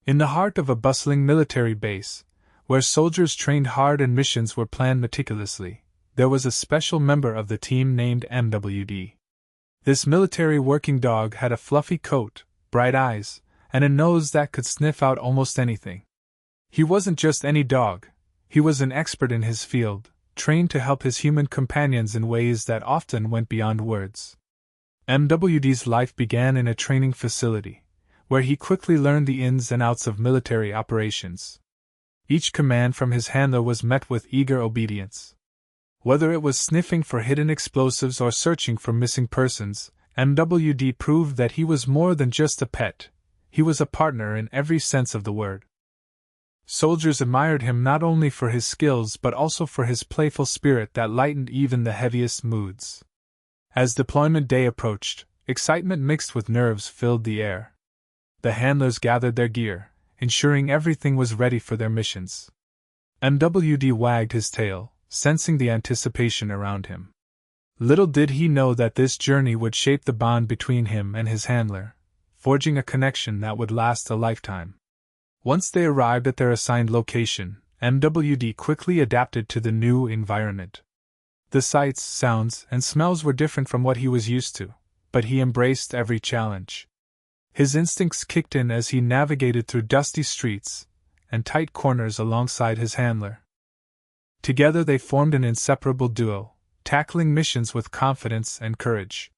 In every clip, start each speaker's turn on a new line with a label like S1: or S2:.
S1: In the heart of a bustling military base, where soldiers trained hard and missions were planned meticulously, there was a special member of the team named MWD. This military working dog had a fluffy coat, bright eyes, and a nose that could sniff out almost anything. He wasn't just any dog, he was an expert in his field, trained to help his human companions in ways that often went beyond words. MWD's life began in a training facility, where he quickly learned the ins and outs of military operations. Each command from his handler was met with eager obedience. Whether it was sniffing for hidden explosives or searching for missing persons, MWD proved that he was more than just a pet, he was a partner in every sense of the word. Soldiers admired him not only for his skills but also for his playful spirit that lightened even the heaviest moods. As deployment day approached, excitement mixed with nerves filled the air. The handlers gathered their gear, ensuring everything was ready for their missions. MWD wagged his tail, sensing the anticipation around him. Little did he know that this journey would shape the bond between him and his handler, forging a connection that would last a lifetime. Once they arrived at their assigned location, MWD quickly adapted to the new environment. The sights, sounds, and smells were different from what he was used to, but he embraced every challenge. His instincts kicked in as he navigated through dusty streets and tight corners alongside his handler. Together they formed an inseparable duo, tackling missions with confidence and courage.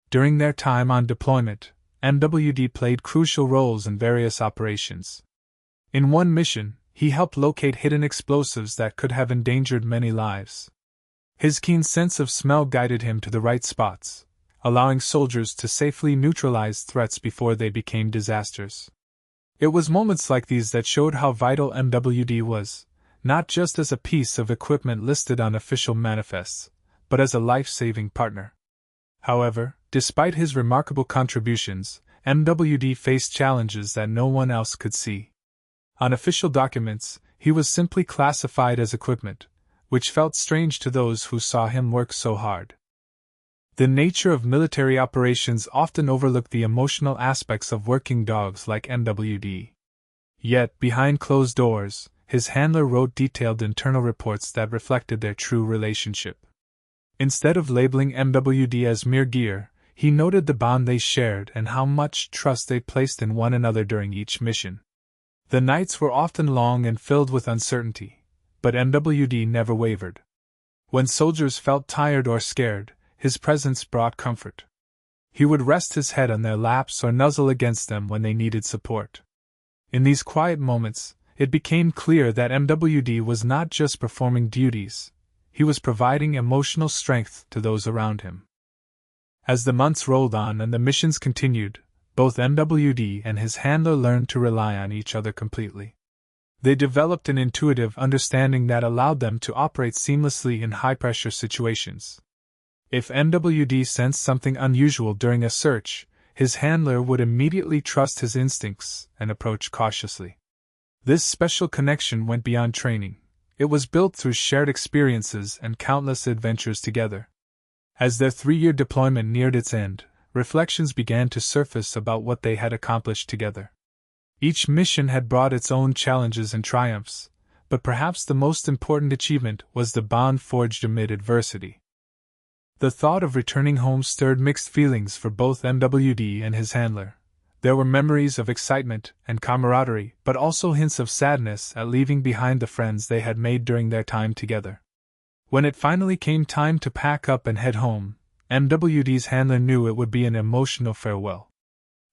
S1: During their time on deployment, MWD played crucial roles in various operations. In one mission, he helped locate hidden explosives that could have endangered many lives. His keen sense of smell guided him to the right spots, allowing soldiers to safely neutralize threats before they became disasters. It was moments like these that showed how vital MWD was, not just as a piece of equipment listed on official manifests, but as a life-saving partner. However, despite his remarkable contributions, MWD faced challenges that no one else could see. On official documents, he was simply classified as equipment, which felt strange to those who saw him work so hard. The nature of military operations often overlooked the emotional aspects of working dogs like MWD. Yet, behind closed doors, his handler wrote detailed internal reports that reflected their true relationship. Instead of labeling MWD as mere gear, he noted the bond they shared and how much trust they placed in one another during each mission. The nights were often long and filled with uncertainty, but MWD never wavered. When soldiers felt tired or scared, his presence brought comfort. He would rest his head on their laps or nuzzle against them when they needed support. In these quiet moments, it became clear that MWD was not just performing duties, he was providing emotional strength to those around him. As the months rolled on and the missions continued, both MWD and his handler learned to rely on each other completely. They developed an intuitive understanding that allowed them to operate seamlessly in high-pressure situations. If MWD sensed something unusual during a search, his handler would immediately trust his instincts and approach cautiously. This special connection went beyond training. It was built through shared experiences and countless adventures together. As their 3-year deployment neared its end, reflections began to surface about what they had accomplished together. Each mission had brought its own challenges and triumphs, but perhaps the most important achievement was the bond forged amid adversity. The thought of returning home stirred mixed feelings for both MWD and his handler. There were memories of excitement and camaraderie, but also hints of sadness at leaving behind the friends they had made during their time together. When it finally came time to pack up and head home, MWD's handler knew it would be an emotional farewell.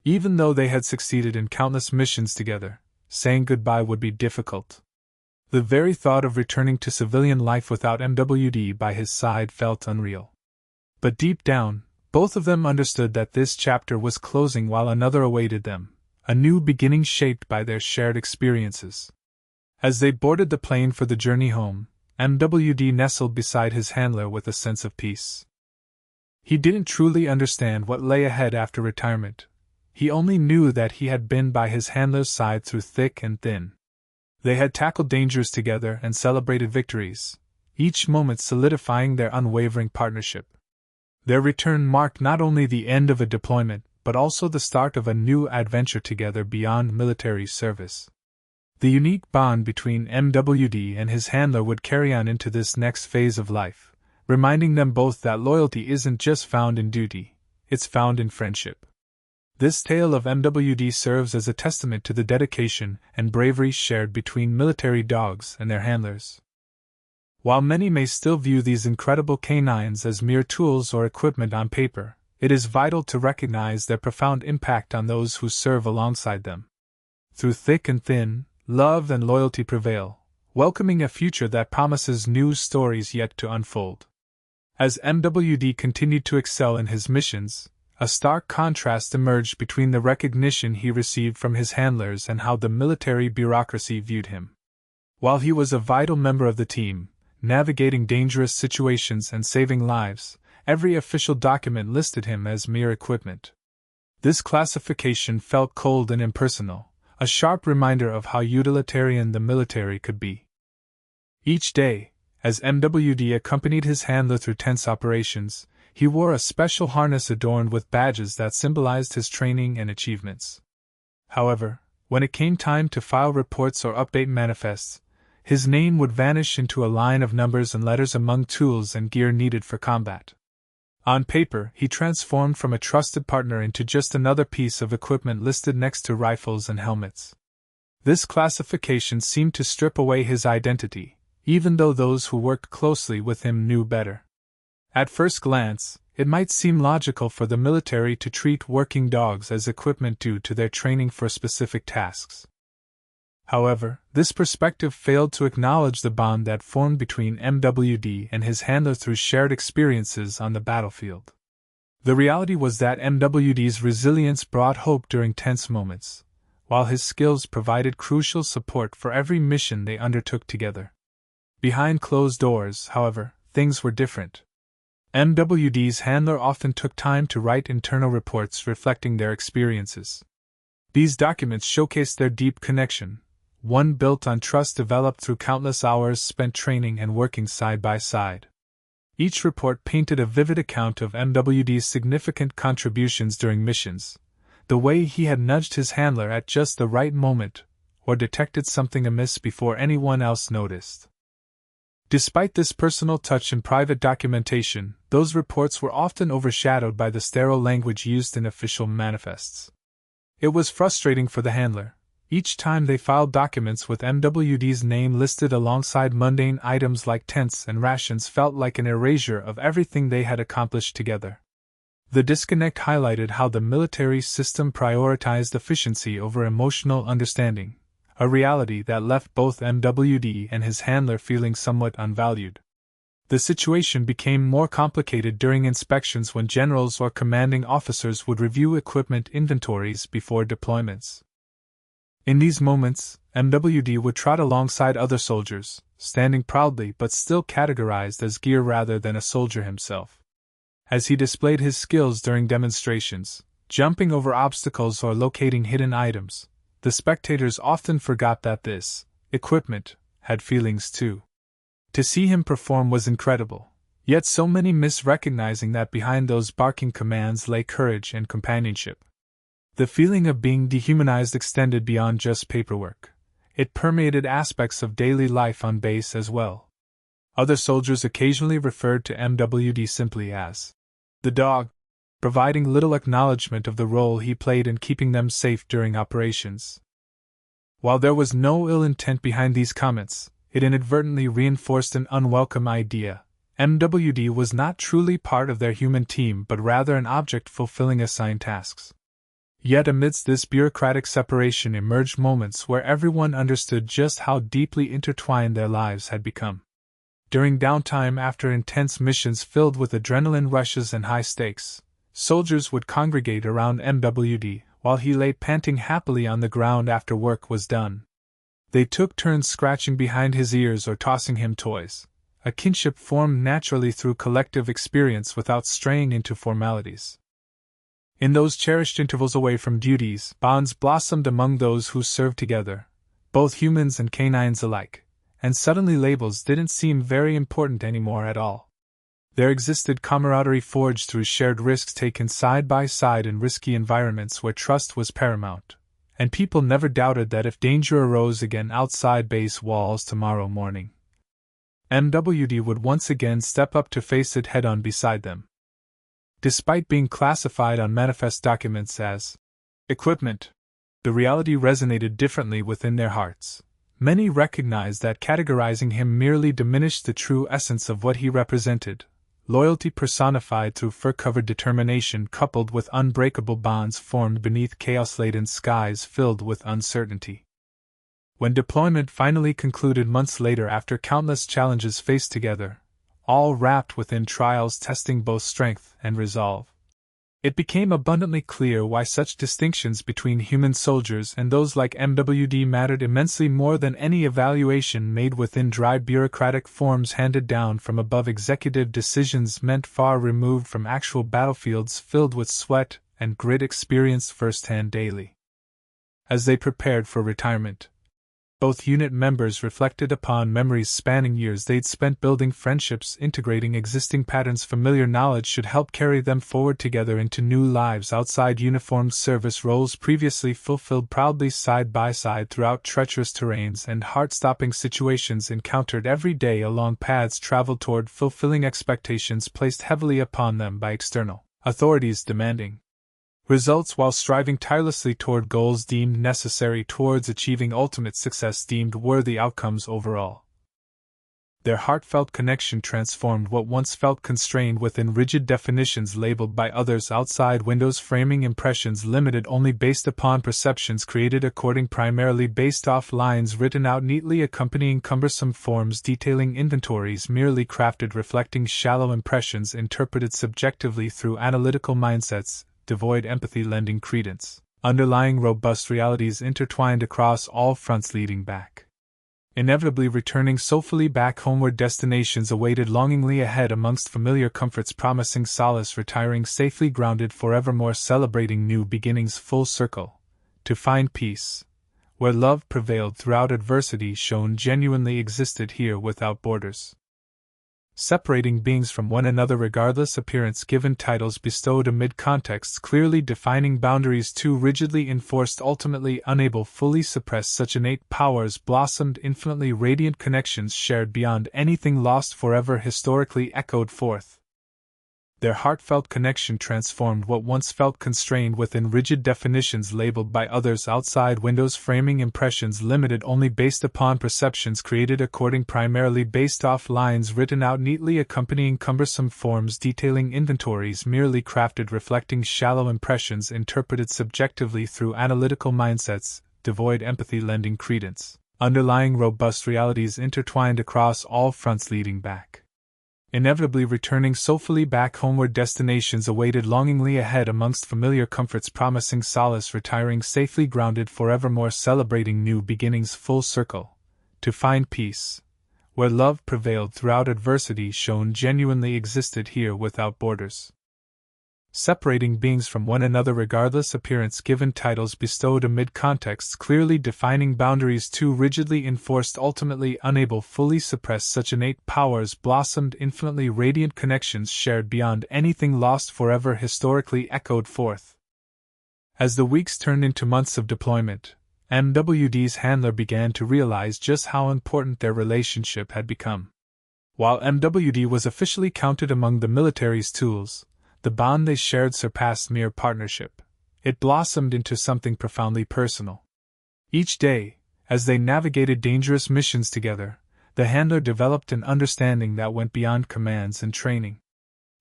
S1: Even though they had succeeded in countless missions together, saying goodbye would be difficult. The very thought of returning to civilian life without MWD by his side felt unreal. But deep down, both of them understood that this chapter was closing while another awaited them, a new beginning shaped by their shared experiences. As they boarded the plane for the journey home, MWD nestled beside his handler with a sense of peace. He didn't truly understand what lay ahead after retirement. He only knew that he had been by his handler's side through thick and thin. They had tackled dangers together and celebrated victories, each moment solidifying their unwavering partnership. Their return marked not only the end of a deployment, but also the start of a new adventure together beyond military service. The unique bond between MWD and his handler would carry on into this next phase of life, reminding them both that loyalty isn't just found in duty, it's found in friendship. This tale of MWD serves as a testament to the dedication and bravery shared between military dogs and their handlers. While many may still view these incredible canines as mere tools or equipment on paper, it is vital to recognize their profound impact on those who serve alongside them. Through thick and thin, love and loyalty prevail, welcoming a future that promises new stories yet to unfold. As MWD continued to excel in his missions, a stark contrast emerged between the recognition he received from his handlers and how the military bureaucracy viewed him. While he was a vital member of the team, navigating dangerous situations and saving lives, every official document listed him as mere equipment. This classification felt cold and impersonal, a sharp reminder of how utilitarian the military could be. Each day, as MWD accompanied his handler through tense operations, he wore a special harness adorned with badges that symbolized his training and achievements. However, when it came time to file reports or update manifests, his name would vanish into a line of numbers and letters among tools and gear needed for combat. On paper, he transformed from a trusted partner into just another piece of equipment listed next to rifles and helmets. This classification seemed to strip away his identity, even though those who worked closely with him knew better. At first glance, it might seem logical for the military to treat working dogs as equipment due to their training for specific tasks. However, this perspective failed to acknowledge the bond that formed between MWD and his handler through shared experiences on the battlefield. The reality was that MWD's resilience brought hope during tense moments, while his skills provided crucial support for every mission they undertook together. Behind closed doors, however, things were different. MWD's handler often took time to write internal reports reflecting their experiences. These documents showcased their deep connection, one built on trust developed through countless hours spent training and working side by side. Each report painted a vivid account of MWD's significant contributions during missions, the way he had nudged his handler at just the right moment, or detected something amiss before anyone else noticed. Despite this personal touch and private documentation, those reports were often overshadowed by the sterile language used in official manifests. It was frustrating for the handler. Each time they filed documents with MWD's name listed alongside mundane items like tents and rations felt like an erasure of everything they had accomplished together. The disconnect highlighted how the military system prioritized efficiency over emotional understanding, a reality that left both MWD and his handler feeling somewhat unvalued. The situation became more complicated during inspections when generals or commanding officers would review equipment inventories before deployments. In these moments, MWD would trot alongside other soldiers, standing proudly but still categorized as gear rather than a soldier himself. As he displayed his skills during demonstrations, jumping over obstacles or locating hidden items, the spectators often forgot that this equipment had feelings too. To see him perform was incredible, yet so many missed recognizing that behind those barking commands lay courage and companionship. The feeling of being dehumanized extended beyond just paperwork. It permeated aspects of daily life on base as well. Other soldiers occasionally referred to MWD simply as the dog, providing little acknowledgement of the role he played in keeping them safe during operations. While there was no ill intent behind these comments, it inadvertently reinforced an unwelcome idea. MWD was not truly part of their human team but rather an object fulfilling assigned tasks. Yet amidst this bureaucratic separation emerged moments where everyone understood just how deeply intertwined their lives had become. During downtime after intense missions filled with adrenaline rushes and high stakes, soldiers would congregate around MWD while he lay panting happily on the ground after work was done. They took turns scratching behind his ears or tossing him toys. A kinship formed naturally through collective experience without straying into formalities. In those cherished intervals away from duties, bonds blossomed among those who served together, both humans and canines alike, and suddenly labels didn't seem very important anymore at all. There existed camaraderie forged through shared risks taken side by side in risky environments where trust was paramount, and people never doubted that if danger arose again outside base walls tomorrow morning, MWD would once again step up to face it head-on beside them. Despite being classified on manifest documents as equipment, the reality resonated differently within their hearts. Many recognized that categorizing him merely diminished the true essence of what he represented: loyalty personified through fur-covered determination coupled with unbreakable bonds formed beneath chaos-laden skies filled with uncertainty. When deployment finally concluded months later after countless challenges faced together, all wrapped within trials testing both strength and resolve, it became abundantly clear why such distinctions between human soldiers and those like MWD mattered immensely more than any evaluation made within dry bureaucratic forms handed down from above. Executive decisions meant far removed from actual battlefields filled with sweat and grit experienced firsthand daily. As they prepared for retirement, both unit members reflected upon memories spanning years they'd spent building friendships, integrating existing patterns. Familiar knowledge should help carry them forward together into new lives outside uniformed service roles previously fulfilled proudly side by side throughout treacherous terrains and heart-stopping situations encountered every day along paths traveled toward fulfilling expectations placed heavily upon them by external authorities demanding results while striving tirelessly toward goals deemed necessary towards achieving ultimate success deemed worthy outcomes overall. Their heartfelt connection transformed what once felt constrained within rigid definitions labeled by others outside windows, framing impressions limited only based upon perceptions created according primarily based off lines written out neatly accompanying cumbersome forms detailing inventories merely crafted reflecting shallow impressions interpreted subjectively through analytical mindsets, devoid empathy lending credence, underlying robust realities intertwined across all fronts leading back. Inevitably returning soulfully back homeward, destinations awaited longingly ahead amongst familiar comforts promising solace, retiring safely grounded forevermore, celebrating new beginnings full circle, to find peace, where love prevailed throughout adversity shown genuinely existed here without borders. Separating beings from one another regardless appearance, given titles bestowed amid contexts, clearly defining boundaries too rigidly enforced, ultimately unable fully suppress such innate powers, blossomed infinitely radiant connections shared beyond anything lost forever historically echoed forth. Their heartfelt connection transformed what once felt constrained within rigid definitions labeled by others outside windows, framing impressions limited only based upon perceptions created according primarily based off lines written out neatly accompanying cumbersome forms detailing inventories merely crafted reflecting shallow impressions interpreted subjectively through analytical mindsets, devoid empathy lending credence, underlying robust realities intertwined across all fronts leading back. Inevitably returning soulfully back homeward, destinations awaited longingly ahead amongst familiar comforts promising solace, retiring safely grounded forevermore, celebrating new beginnings full circle, to find peace, where love prevailed throughout adversity shown genuinely existed here without borders. Separating beings from one another regardless appearance, given titles bestowed amid contexts, clearly defining boundaries too rigidly enforced, ultimately unable fully suppress such innate powers, blossomed infinitely radiant connections shared beyond anything lost forever historically echoed forth. As the weeks turned into months of deployment, MWD's handler began to realize just how important their relationship had become. While MWD was officially counted among the military's tools, the bond they shared surpassed mere partnership. It blossomed into something profoundly personal. Each day, as they navigated dangerous missions together, the handler developed an understanding that went beyond commands and training.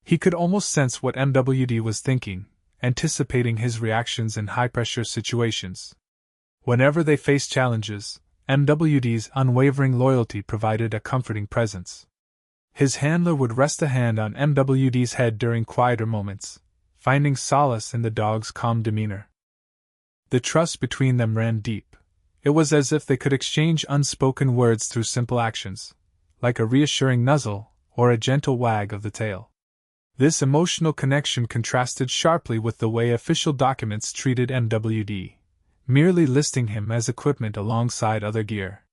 S1: He could almost sense what MWD was thinking, anticipating his reactions in high-pressure situations. Whenever they faced challenges, MWD's unwavering loyalty provided a comforting presence. His handler would rest a hand on MWD's head during quieter moments, finding solace in the dog's calm demeanor. The trust between them ran deep. It was as if they could exchange unspoken words through simple actions, like a reassuring nuzzle or a gentle wag of the tail. This emotional connection contrasted sharply with the way official documents treated MWD, merely listing him as equipment alongside other gear.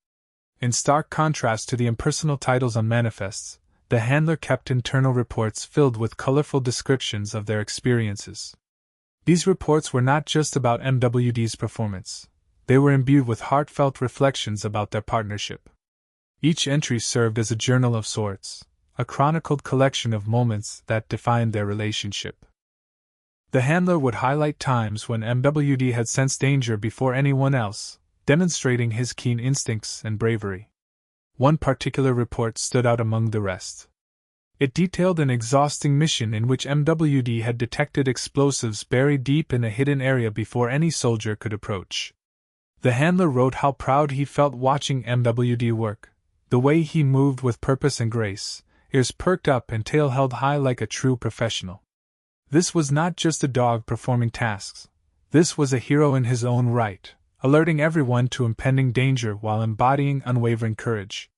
S1: In stark contrast to the impersonal titles on manifests, the handler kept internal reports filled with colorful descriptions of their experiences. These reports were not just about MWD's performance, they were imbued with heartfelt reflections about their partnership. Each entry served as a journal of sorts, a chronicled collection of moments that defined their relationship. The handler would highlight times when MWD had sensed danger before anyone else, demonstrating his keen instincts and bravery. One particular report stood out among the rest. It detailed an exhausting mission in which MWD had detected explosives buried deep in a hidden area before any soldier could approach. The handler wrote how proud he felt watching MWD work, the way he moved with purpose and grace, ears perked up and tail held high like a true professional. This was not just a dog performing tasks. This was a hero in his own right, alerting everyone to impending danger while embodying unwavering courage.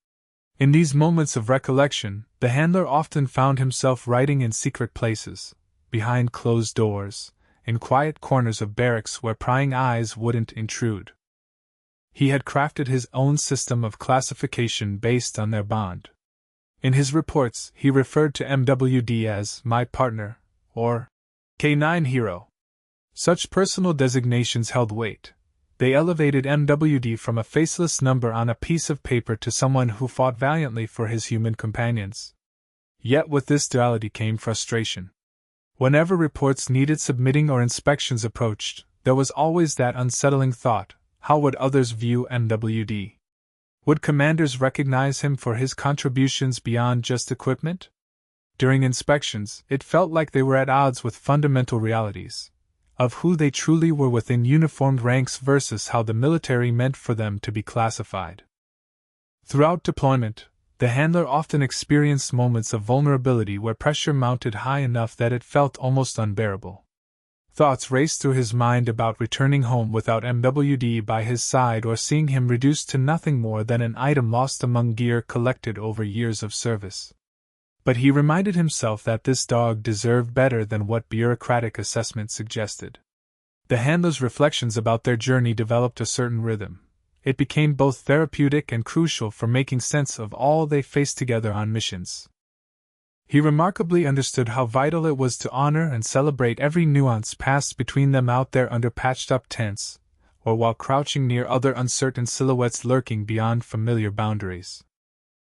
S1: In these moments of recollection, the handler often found himself writing in secret places, behind closed doors, in quiet corners of barracks where prying eyes wouldn't intrude. He had crafted his own system of classification based on their bond. In his reports, he referred to MWD as my partner, or K9 hero. Such personal designations held weight. They elevated MWD from a faceless number on a piece of paper to someone who fought valiantly for his human companions. Yet with this duality came frustration. Whenever reports needed submitting or inspections approached, there was always that unsettling thought: how would others view MWD? Would commanders recognize him for his contributions beyond just equipment? During inspections, it felt like they were at odds with fundamental realities of who they truly were within uniformed ranks versus how the military meant for them to be classified. Throughout deployment, the handler often experienced moments of vulnerability where pressure mounted high enough that it felt almost unbearable. Thoughts raced through his mind about returning home without MWD by his side or seeing him reduced to nothing more than an item lost among gear collected over years of service. But he reminded himself that this dog deserved better than what bureaucratic assessment suggested. The handler's reflections about their journey developed a certain rhythm. It became both therapeutic and crucial for making sense of all they faced together on missions. He remarkably understood how vital it was to honor and celebrate every nuance passed between them out there under patched-up tents, or while crouching near other uncertain silhouettes lurking beyond familiar boundaries.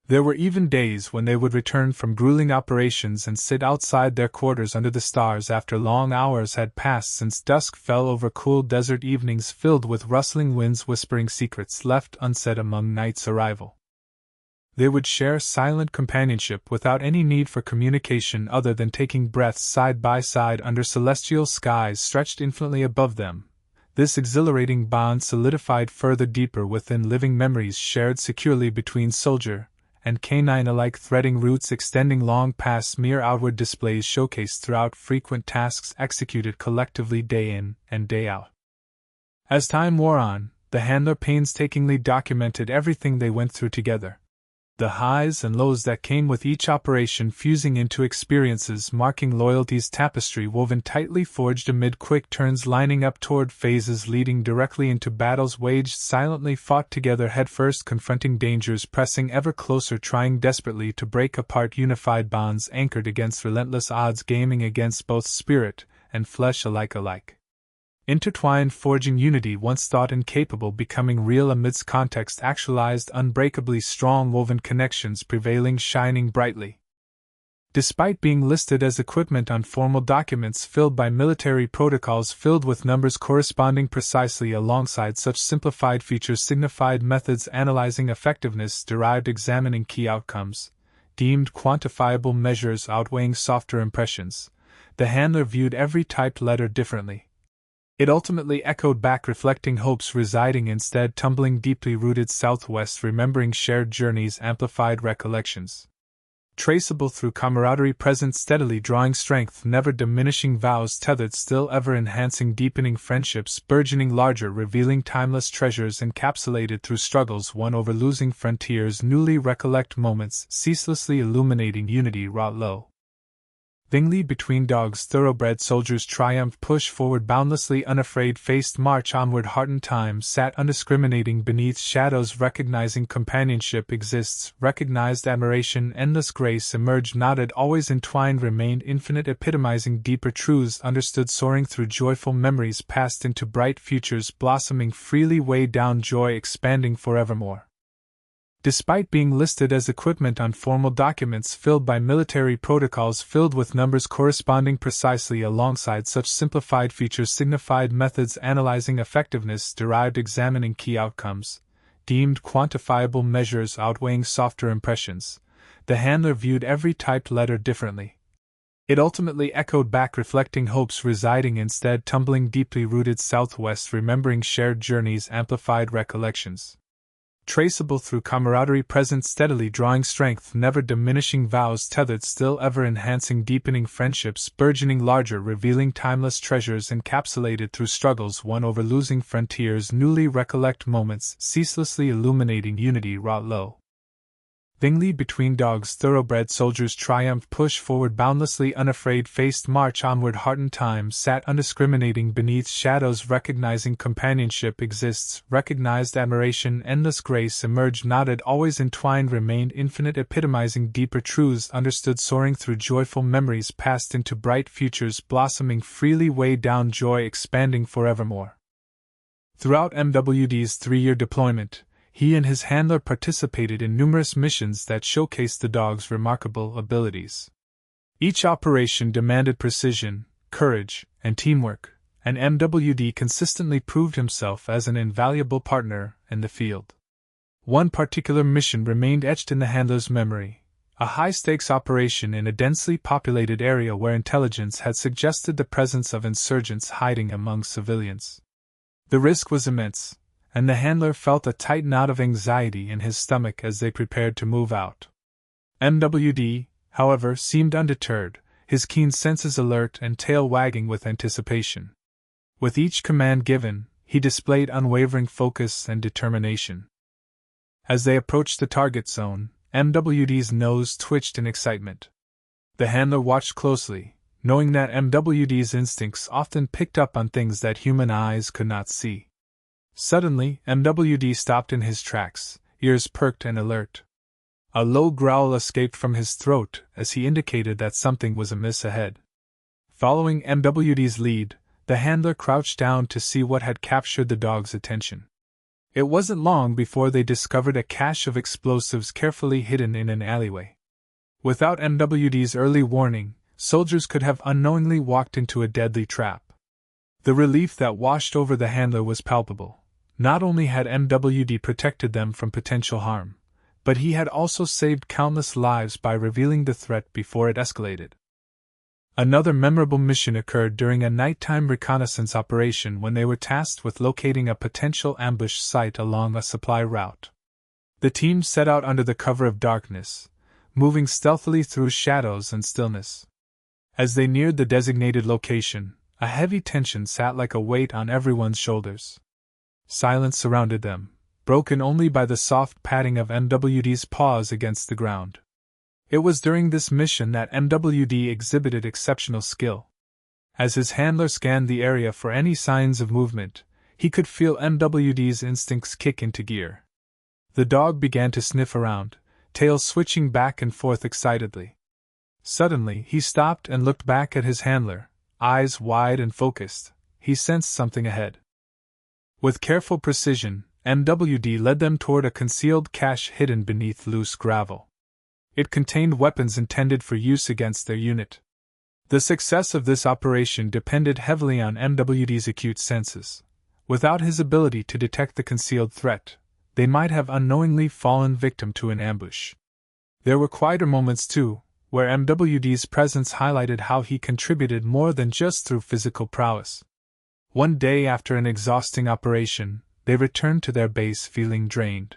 S1: There were even days when they would return from grueling operations and sit outside their quarters under the stars after long hours had passed since dusk fell over cool desert evenings filled with rustling winds whispering secrets left unsaid among night's arrival. They would share silent companionship without any need for communication other than taking breaths side by side under celestial skies stretched infinitely above them. This exhilarating bond solidified further deeper within living memories shared securely between soldier and K9 alike, threading roots extending long past mere outward displays showcased throughout frequent tasks executed collectively day in and day out. As time wore on, the handler painstakingly documented everything they went through together. The highs and lows that came with each operation fusing into experiences marking loyalty's tapestry woven tightly forged amid quick turns lining up toward phases leading directly into battles waged silently fought together headfirst confronting dangers pressing ever closer trying desperately to break apart unified bonds anchored against relentless odds gaming against both spirit and flesh alike. Intertwined forging unity once thought incapable becoming real amidst context actualized unbreakably strong woven connections prevailing shining brightly. Despite being listed as equipment on formal documents filled by military protocols filled with numbers corresponding precisely alongside such simplified features signified methods analyzing effectiveness derived examining key outcomes, deemed quantifiable measures outweighing softer impressions, the handler viewed every typed letter differently. It ultimately echoed back reflecting hopes residing instead tumbling deeply rooted southwest remembering shared journeys amplified recollections. Traceable through camaraderie present steadily drawing strength never diminishing vows tethered still ever enhancing deepening friendships burgeoning larger revealing timeless treasures encapsulated through struggles won over losing frontiers newly recollect moments ceaselessly illuminating unity wrought low. Bingley between dogs thoroughbred soldiers triumph push forward boundlessly unafraid faced march onward heartened time sat undiscriminating beneath shadows recognizing companionship exists recognized admiration endless grace emerged nodded always entwined remained infinite epitomizing deeper truths understood soaring through joyful memories passed into bright futures blossoming freely way down joy expanding forevermore. Despite being listed as equipment on formal documents filled by military protocols filled with numbers corresponding precisely alongside such simplified features signified methods analyzing effectiveness derived examining key outcomes, deemed quantifiable measures outweighing softer impressions, the handler viewed every typed letter differently. It ultimately echoed back reflecting hopes residing instead tumbling deeply rooted southwest remembering shared journeys amplified recollections. Traceable through camaraderie present steadily drawing strength never diminishing vows tethered still ever enhancing deepening friendships burgeoning larger revealing timeless treasures encapsulated through struggles won over losing frontiers newly recollect moments ceaselessly illuminating unity wrought low. Bingley between dogs thoroughbred soldiers triumph push forward boundlessly unafraid faced march onward heartened time sat undiscriminating beneath shadows recognizing companionship exists recognized admiration endless grace emerged nodded always entwined remained infinite epitomizing deeper truths understood soaring through joyful memories passed into bright futures blossoming freely way down joy expanding forevermore. Throughout MWD's 3-year deployment, he and his handler participated in numerous missions that showcased the dog's remarkable abilities. Each operation demanded precision, courage, and teamwork, and MWD consistently proved himself as an invaluable partner in the field. One particular mission remained etched in the handler's memory, a high-stakes operation in a densely populated area where intelligence had suggested the presence of insurgents hiding among civilians. The risk was immense, and the handler felt a tight knot of anxiety in his stomach as they prepared to move out. MWD, however, seemed undeterred, his keen senses alert and tail wagging with anticipation. With each command given, he displayed unwavering focus and determination. As they approached the target zone, MWD's nose twitched in excitement. The handler watched closely, knowing that MWD's instincts often picked up on things that human eyes could not see. Suddenly, MWD stopped in his tracks, ears perked and alert. A low growl escaped from his throat as he indicated that something was amiss ahead. Following MWD's lead, the handler crouched down to see what had captured the dog's attention. It wasn't long before they discovered a cache of explosives carefully hidden in an alleyway. Without MWD's early warning, soldiers could have unknowingly walked into a deadly trap. The relief that washed over the handler was palpable. Not only had MWD protected them from potential harm, but he had also saved countless lives by revealing the threat before it escalated. Another memorable mission occurred during a nighttime reconnaissance operation when they were tasked with locating a potential ambush site along a supply route. The team set out under the cover of darkness, moving stealthily through shadows and stillness. As they neared the designated location, a heavy tension sat like a weight on everyone's shoulders. Silence surrounded them, broken only by the soft padding of MWD's paws against the ground. It was during this mission that MWD exhibited exceptional skill. As his handler scanned the area for any signs of movement, he could feel MWD's instincts kick into gear. The dog began to sniff around, tail switching back and forth excitedly. Suddenly, he stopped and looked back at his handler, eyes wide and focused. He sensed something ahead. With careful precision, MWD led them toward a concealed cache hidden beneath loose gravel. It contained weapons intended for use against their unit. The success of this operation depended heavily on MWD's acute senses. Without his ability to detect the concealed threat, they might have unknowingly fallen victim to an ambush. There were quieter moments, too, where MWD's presence highlighted how he contributed more than just through physical prowess. One day after an exhausting operation, they returned to their base feeling drained.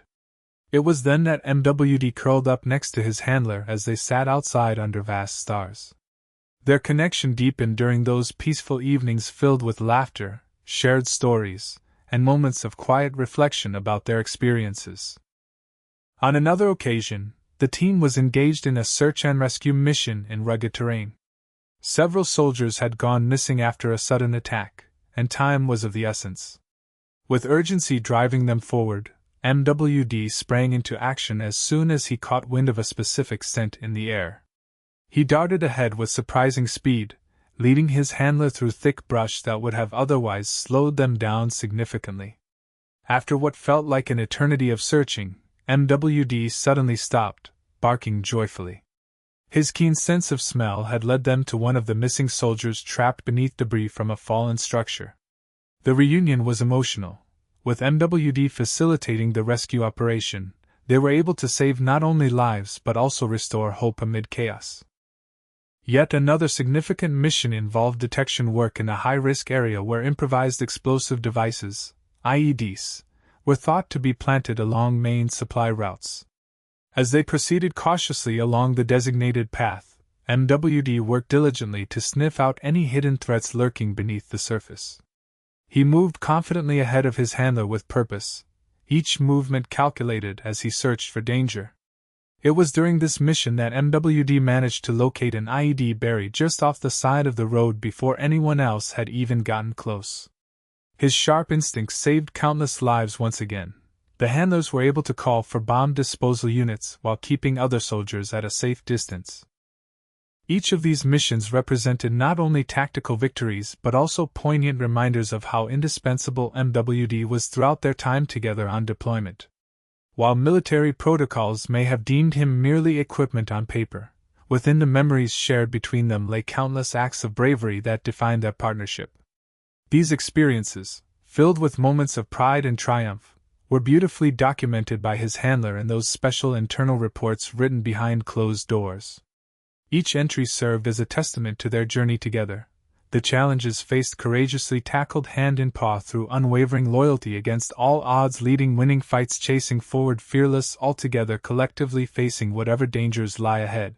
S1: It was then that MWD curled up next to his handler as they sat outside under vast stars. Their connection deepened during those peaceful evenings filled with laughter, shared stories, and moments of quiet reflection about their experiences. On another occasion, the team was engaged in a search and rescue mission in rugged terrain. Several soldiers had gone missing after a sudden attack, and time was of the essence. With urgency driving them forward, MWD sprang into action as soon as he caught wind of a specific scent in the air. He darted ahead with surprising speed, leading his handler through thick brush that would have otherwise slowed them down significantly. After what felt like an eternity of searching, MWD suddenly stopped, barking joyfully. His keen sense of smell had led them to one of the missing soldiers trapped beneath debris from a fallen structure. The reunion was emotional. With MWD facilitating the rescue operation, they were able to save not only lives but also restore hope amid chaos. Yet another significant mission involved detection work in a high-risk area where improvised explosive devices, IEDs, were thought to be planted along main supply routes. As they proceeded cautiously along the designated path, MWD worked diligently to sniff out any hidden threats lurking beneath the surface. He moved confidently ahead of his handler with purpose, each movement calculated as he searched for danger. It was during this mission that MWD managed to locate an IED buried just off the side of the road before anyone else had even gotten close. His sharp instincts saved countless lives once again. The handlers were able to call for bomb disposal units while keeping other soldiers at a safe distance. Each of these missions represented not only tactical victories but also poignant reminders of how indispensable MWD was throughout their time together on deployment. While military protocols may have deemed him merely equipment on paper, within the memories shared between them lay countless acts of bravery that defined their partnership. These experiences, filled with moments of pride and triumph, were beautifully documented by his handler in those special internal reports written behind closed doors. Each entry served as a testament to their journey together, the challenges faced courageously tackled hand in paw through unwavering loyalty against all odds, leading winning fights, chasing forward fearless, altogether collectively facing whatever dangers lie ahead.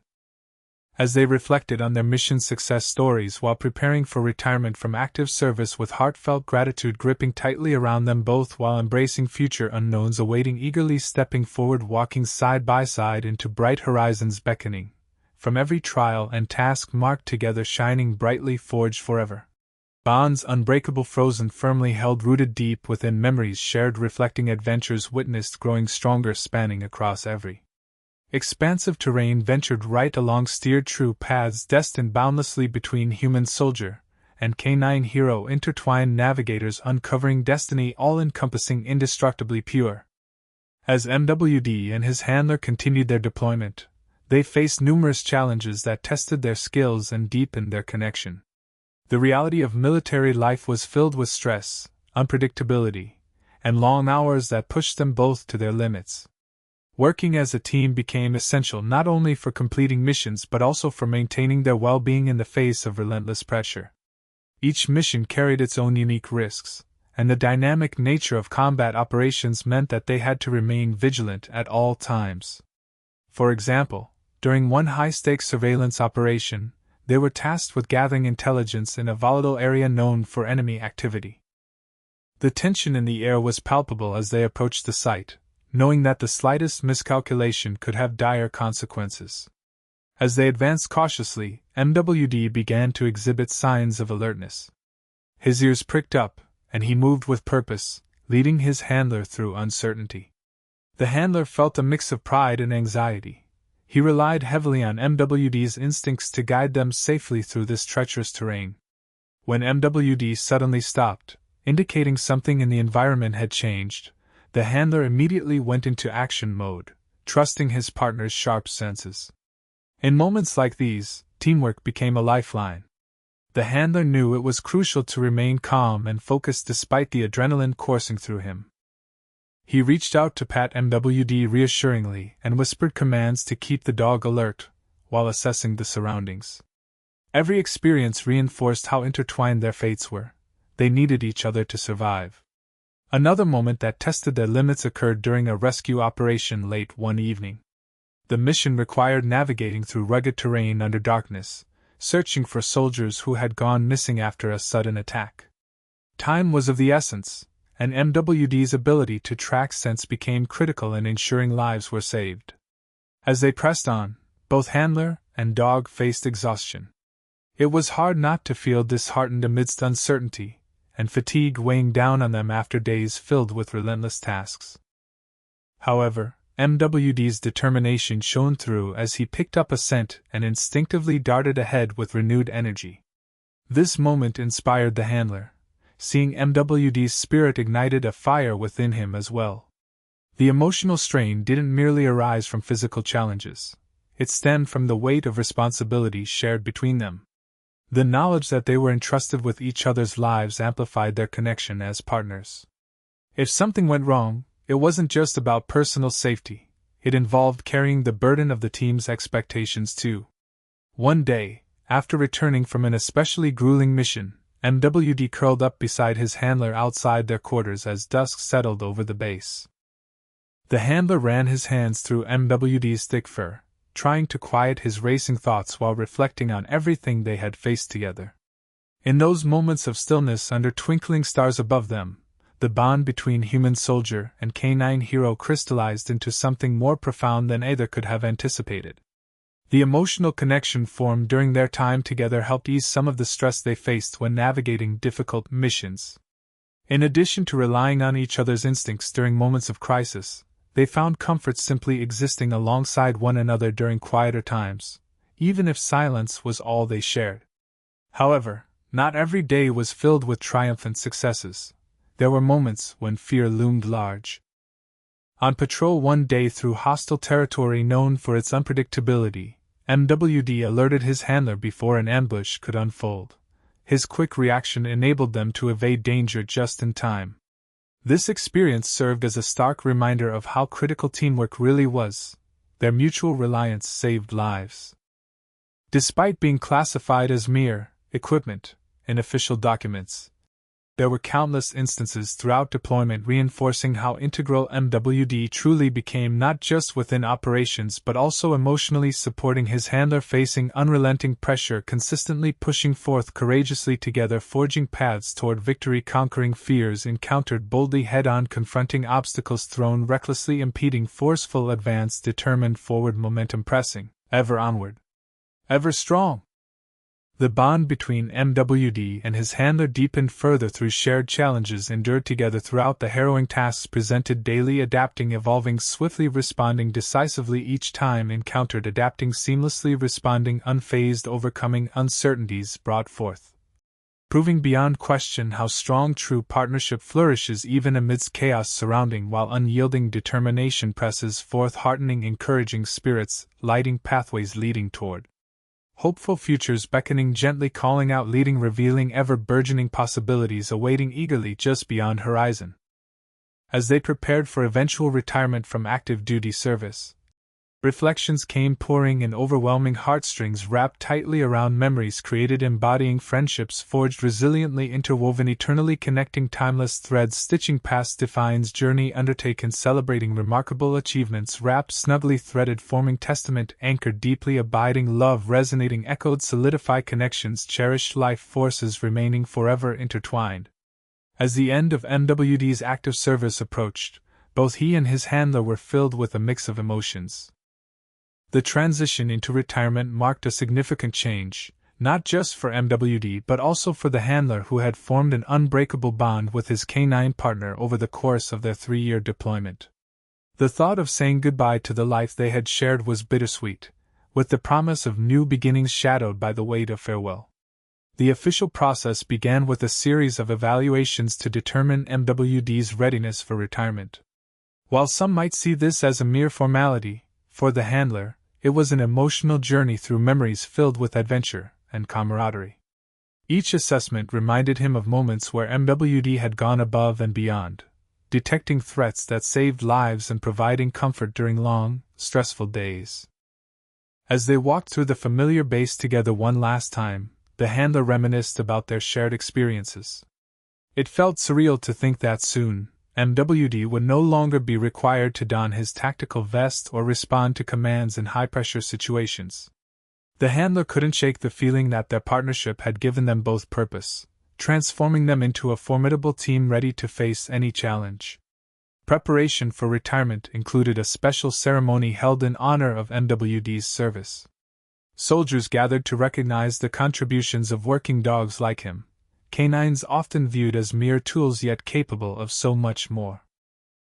S1: As they reflected on their mission success stories while preparing for retirement from active service with heartfelt gratitude gripping tightly around them both while embracing future unknowns awaiting, eagerly stepping forward, walking side by side into bright horizons beckoning, from every trial and task marked together, shining brightly, forged forever. Bonds unbreakable, frozen firmly held, rooted deep within memories shared, reflecting adventures witnessed, growing stronger, spanning across every expansive terrain, ventured right along, steered true paths destined boundlessly between human soldier and canine hero, intertwined navigators uncovering destiny all-encompassing, indestructibly pure. As MWD and his handler continued their deployment, they faced numerous challenges that tested their skills and deepened their connection. The reality of military life was filled with stress, unpredictability, and long hours that pushed them both to their limits. Working as a team became essential not only for completing missions but also for maintaining their well-being in the face of relentless pressure. Each mission carried its own unique risks, and the dynamic nature of combat operations meant that they had to remain vigilant at all times. For example, during one high-stakes surveillance operation, they were tasked with gathering intelligence in a volatile area known for enemy activity. The tension in the air was palpable as they approached the site, knowing that the slightest miscalculation could have dire consequences. As they advanced cautiously, MWD began to exhibit signs of alertness. His ears pricked up, and he moved with purpose, leading his handler through uncertainty. The handler felt a mix of pride and anxiety. He relied heavily on MWD's instincts to guide them safely through this treacherous terrain. When MWD suddenly stopped, indicating something in the environment had changed, the handler immediately went into action mode, trusting his partner's sharp senses. In moments like these, teamwork became a lifeline. The handler knew it was crucial to remain calm and focused despite the adrenaline coursing through him. He reached out to pat MWD reassuringly and whispered commands to keep the dog alert, while assessing the surroundings. Every experience reinforced how intertwined their fates were. They needed each other to survive. Another moment that tested their limits occurred during a rescue operation late one evening. The mission required navigating through rugged terrain under darkness, searching for soldiers who had gone missing after a sudden attack. Time was of the essence, and MWD's ability to track scents became critical in ensuring lives were saved. As they pressed on, both handler and dog faced exhaustion. It was hard not to feel disheartened amidst uncertainty and fatigue weighing down on them after days filled with relentless tasks. However, MWD's determination shone through as he picked up a scent and instinctively darted ahead with renewed energy. This moment inspired the handler. Seeing MWD's spirit ignited a fire within him as well. The emotional strain didn't merely arise from physical challenges. It stemmed from the weight of responsibility shared between them. The knowledge that they were entrusted with each other's lives amplified their connection as partners. If something went wrong, it wasn't just about personal safety. It involved carrying the burden of the team's expectations too. One day, after returning from an especially grueling mission, MWD curled up beside his handler outside their quarters as dusk settled over the base. The handler ran his hands through MWD's thick fur, trying to quiet his racing thoughts while reflecting on everything they had faced together. In those moments of stillness under twinkling stars above them, the bond between human soldier and canine hero crystallized into something more profound than either could have anticipated. The emotional connection formed during their time together helped ease some of the stress they faced when navigating difficult missions. In addition to relying on each other's instincts during moments of crisis, they found comfort simply existing alongside one another during quieter times, even if silence was all they shared. However, not every day was filled with triumphant successes. There were moments when fear loomed large. On patrol one day through hostile territory known for its unpredictability, MWD alerted his handler before an ambush could unfold. His quick reaction enabled them to evade danger just in time. This experience served as a stark reminder of how critical teamwork really was. Their mutual reliance saved lives. Despite being classified as mere equipment in official documents, there were countless instances throughout deployment reinforcing how integral MWD truly became, not just within operations but also emotionally supporting his handler, facing unrelenting pressure, consistently pushing forth courageously together, forging paths toward victory, conquering fears encountered boldly head-on, confronting obstacles thrown recklessly, impeding forceful advance, determined forward momentum, pressing ever onward, ever strong. The bond between MWD and his handler deepened further through shared challenges endured together throughout the harrowing tasks presented daily, adapting, evolving, swiftly responding decisively each time encountered, adapting seamlessly, responding unfazed, overcoming uncertainties brought forth. Proving beyond question how strong true partnership flourishes even amidst chaos surrounding, while unyielding determination presses forth, heartening, encouraging spirits, lighting pathways leading toward hopeful futures, beckoning gently, calling out, leading, revealing ever burgeoning possibilities awaiting eagerly just beyond horizon. As they prepared for eventual retirement from active duty service, reflections came pouring in, overwhelming heartstrings wrapped tightly around memories created, embodying friendships forged resiliently, interwoven, eternally connecting, timeless threads stitching past defines journey undertaken, celebrating remarkable achievements wrapped snugly threaded, forming testament anchored deeply, abiding love resonating, echoed, solidify connections, cherished life forces remaining forever intertwined. As the end of MWD's active service approached, both he and his handler were filled with a mix of emotions. The transition into retirement marked a significant change, not just for MWD but also for the handler, who had formed an unbreakable bond with his canine partner over the course of their 3-year deployment. The thought of saying goodbye to the life they had shared was bittersweet, with the promise of new beginnings shadowed by the weight of farewell. The official process began with a series of evaluations to determine MWD's readiness for retirement. While some might see this as a mere formality, for the handler, it was an emotional journey through memories filled with adventure and camaraderie. Each assessment reminded him of moments where MWD had gone above and beyond, detecting threats that saved lives and providing comfort during long, stressful days. As they walked through the familiar base together one last time, the handler reminisced about their shared experiences. It felt surreal to think that soon, MWD would no longer be required to don his tactical vest or respond to commands in high-pressure situations. The handler couldn't shake the feeling that their partnership had given them both purpose, transforming them into a formidable team ready to face any challenge. Preparation for retirement included a special ceremony held in honor of MWD's service. Soldiers gathered to recognize the contributions of working dogs like him, canines often viewed as mere tools yet capable of so much more.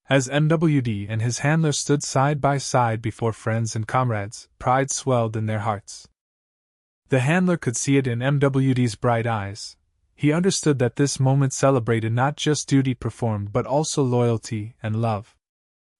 S1: As MWD and his handler stood side by side before friends and comrades, pride swelled in their hearts. The handler could see it in MWD's bright eyes. He understood that this moment celebrated not just duty performed but also loyalty and love.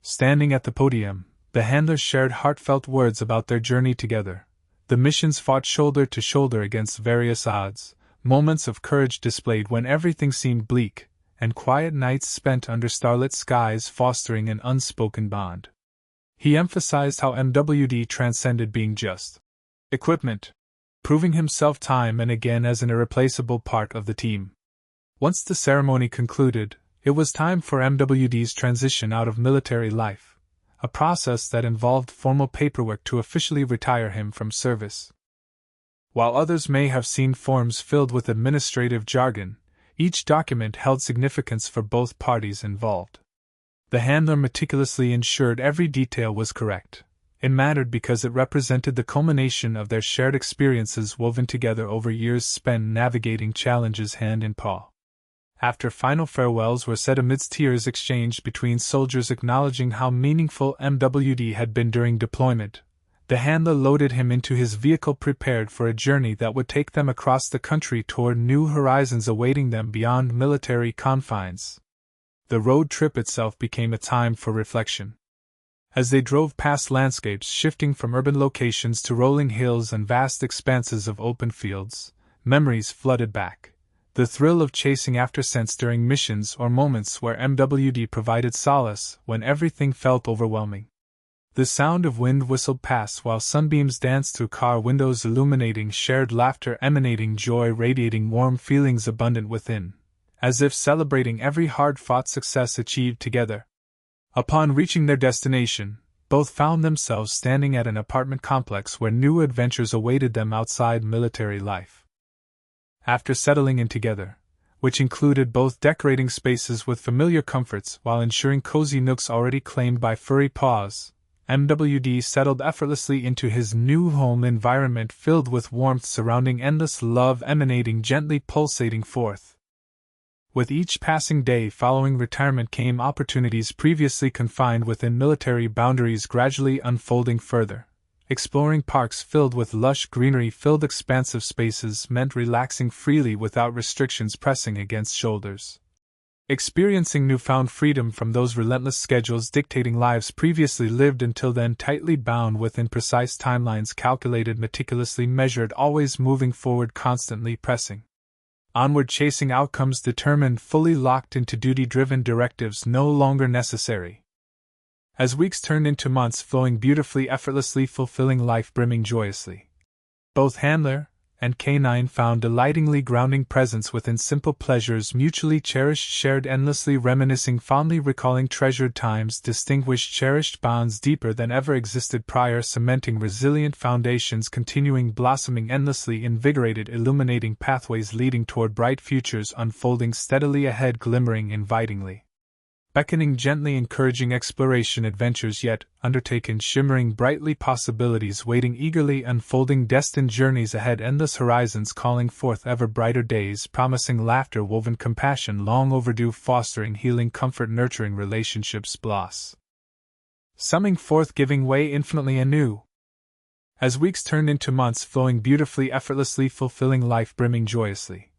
S1: Standing at the podium, the handlers shared heartfelt words about their journey together. The missions fought shoulder to shoulder against various odds, moments of courage displayed when everything seemed bleak, and quiet nights spent under starlit skies fostering an unspoken bond. He emphasized how MWD transcended being just equipment, proving himself time and again as an irreplaceable part of the team. Once the ceremony concluded, it was time for MWD's transition out of military life, a process that involved formal paperwork to officially retire him from service. While others may have seen forms filled with administrative jargon, each document held significance for both parties involved. The handler meticulously ensured every detail was correct. It mattered because it represented the culmination of their shared experiences woven together over years spent navigating challenges hand in paw. After final farewells were said amidst tears exchanged between soldiers acknowledging how meaningful MWD had been during deployment, the handler loaded him into his vehicle prepared for a journey that would take them across the country toward new horizons awaiting them beyond military confines. The road trip itself became a time for reflection. As they drove past landscapes shifting from urban locations to rolling hills and vast expanses of open fields, memories flooded back. The thrill of chasing after scents during missions or moments where MWD provided solace when everything felt overwhelming. The sound of wind whistled past while sunbeams danced through car windows illuminating shared laughter emanating joy radiating warm feelings abundant within, as if celebrating every hard-fought success achieved together. Upon reaching their destination, both found themselves standing at an apartment complex where new adventures awaited them outside military life. After settling in together, which included both decorating spaces with familiar comforts while ensuring cozy nooks already claimed by furry paws, MWD settled effortlessly into his new home environment filled with warmth surrounding endless love emanating gently pulsating forth. With each passing day following retirement came opportunities previously confined within military boundaries gradually unfolding further. Exploring parks filled with lush greenery filled expansive spaces meant relaxing freely without restrictions pressing against shoulders. Experiencing newfound freedom from those relentless schedules dictating lives previously lived until then tightly bound within precise timelines calculated meticulously measured always moving forward constantly pressing onward chasing outcomes determined fully locked into duty-driven directives no longer necessary. As weeks turned into months flowing beautifully effortlessly fulfilling life brimming joyously. Both handler and canine found delightingly grounding presence within simple pleasures mutually cherished shared endlessly reminiscing fondly recalling treasured times distinguished cherished bonds deeper than ever existed prior cementing resilient foundations continuing blossoming endlessly invigorated illuminating pathways leading toward bright futures unfolding steadily ahead glimmering invitingly. Beckoning gently encouraging exploration adventures yet undertaken shimmering brightly possibilities waiting eagerly unfolding destined journeys ahead endless horizons calling forth ever brighter days promising laughter woven compassion long overdue fostering healing comfort nurturing relationships blossoming forth giving way infinitely anew. As weeks turned into months flowing beautifully effortlessly fulfilling life brimming joyously.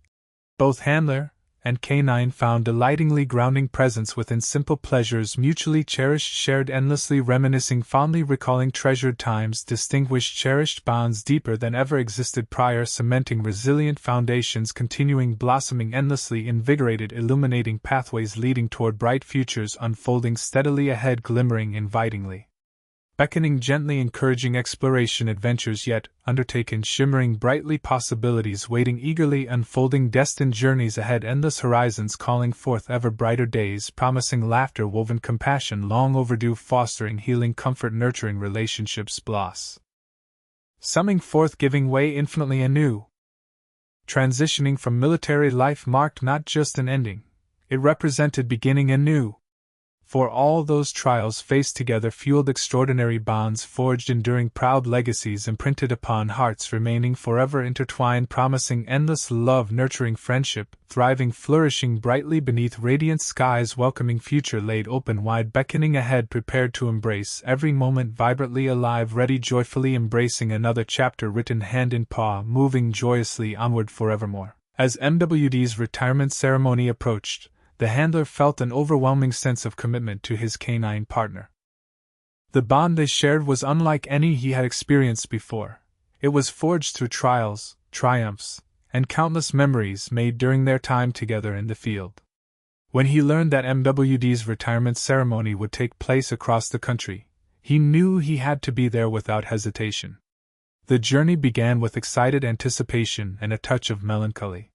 S1: Both handler and canine found delightingly grounding presence within simple pleasures mutually cherished shared endlessly reminiscing fondly recalling treasured times distinguished cherished bonds deeper than ever existed prior cementing resilient foundations continuing blossoming endlessly invigorated illuminating pathways leading toward bright futures unfolding steadily ahead glimmering invitingly. Beckoning gently encouraging exploration adventures yet undertaken shimmering brightly possibilities waiting eagerly unfolding destined journeys ahead endless horizons calling forth ever brighter days promising laughter woven compassion long overdue fostering healing comfort nurturing relationships blossoming forth giving way infinitely anew. Transitioning from military life marked not just an ending, it represented beginning anew. for all those trials faced together fueled extraordinary bonds, forged enduring proud legacies imprinted upon hearts remaining forever intertwined, promising endless love, nurturing friendship, thriving, flourishing brightly beneath radiant skies, welcoming future laid open wide, beckoning ahead, prepared to embrace every moment, vibrantly alive, ready, joyfully embracing another chapter written hand in paw, moving joyously onward forevermore. As MWD's retirement ceremony approached, the handler felt an overwhelming sense of commitment to his canine partner. The bond they shared was unlike any he had experienced before. It was forged through trials, triumphs, and countless memories made during their time together in the field. When he learned that MWD's retirement ceremony would take place across the country, he knew he had to be there without hesitation. The journey began with excited anticipation and a touch of melancholy.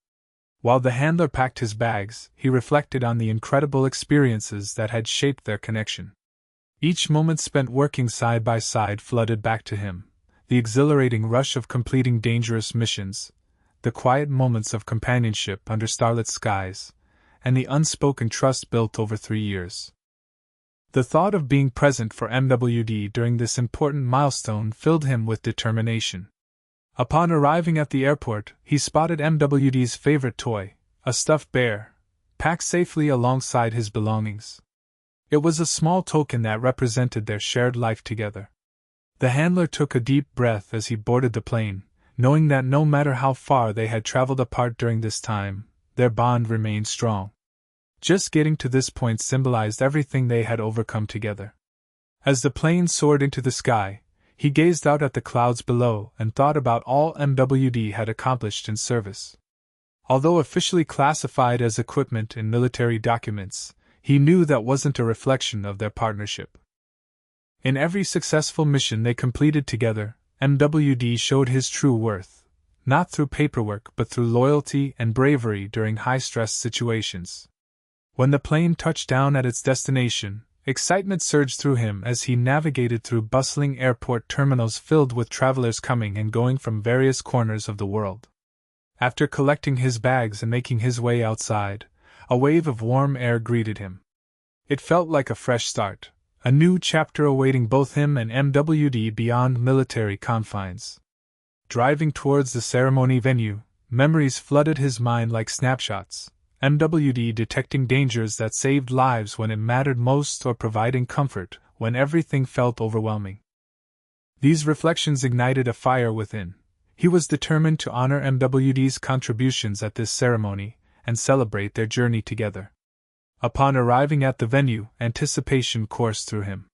S1: While the handler packed his bags, he reflected on the incredible experiences that had shaped their connection. Each moment spent working side by side flooded back to him, the exhilarating rush of completing dangerous missions, the quiet moments of companionship under starlit skies, and the unspoken trust built over 3 years. The thought of being present for MWD during this important milestone filled him with determination. Upon arriving at the airport, he spotted MWD's favorite toy, a stuffed bear, packed safely alongside his belongings. It was a small token that represented their shared life together. The handler took a deep breath as he boarded the plane, knowing that no matter how far they had traveled apart during this time, their bond remained strong. Just getting to this point symbolized everything they had overcome together. As the plane soared into the sky, he gazed out at the clouds below and thought about all MWD had accomplished in service. Although officially classified as equipment in military documents, he knew that wasn't a reflection of their partnership. In every successful mission they completed together, MWD showed his true worth, not through paperwork but through loyalty and bravery during high-stress situations. When the plane touched down at its destination, excitement surged through him as he navigated through bustling airport terminals filled with travelers coming and going from various corners of the world. After collecting his bags and making his way outside, a wave of warm air greeted him. It felt like a fresh start, a new chapter awaiting both him and MWD beyond military confines. Driving towards the ceremony venue, memories flooded his mind like snapshots. MWD detecting dangers that saved lives when it mattered most or providing comfort when everything felt overwhelming. These reflections ignited a fire within. He was determined to honor MWD's contributions at this ceremony and celebrate their journey together. Upon arriving at the venue, anticipation coursed through him.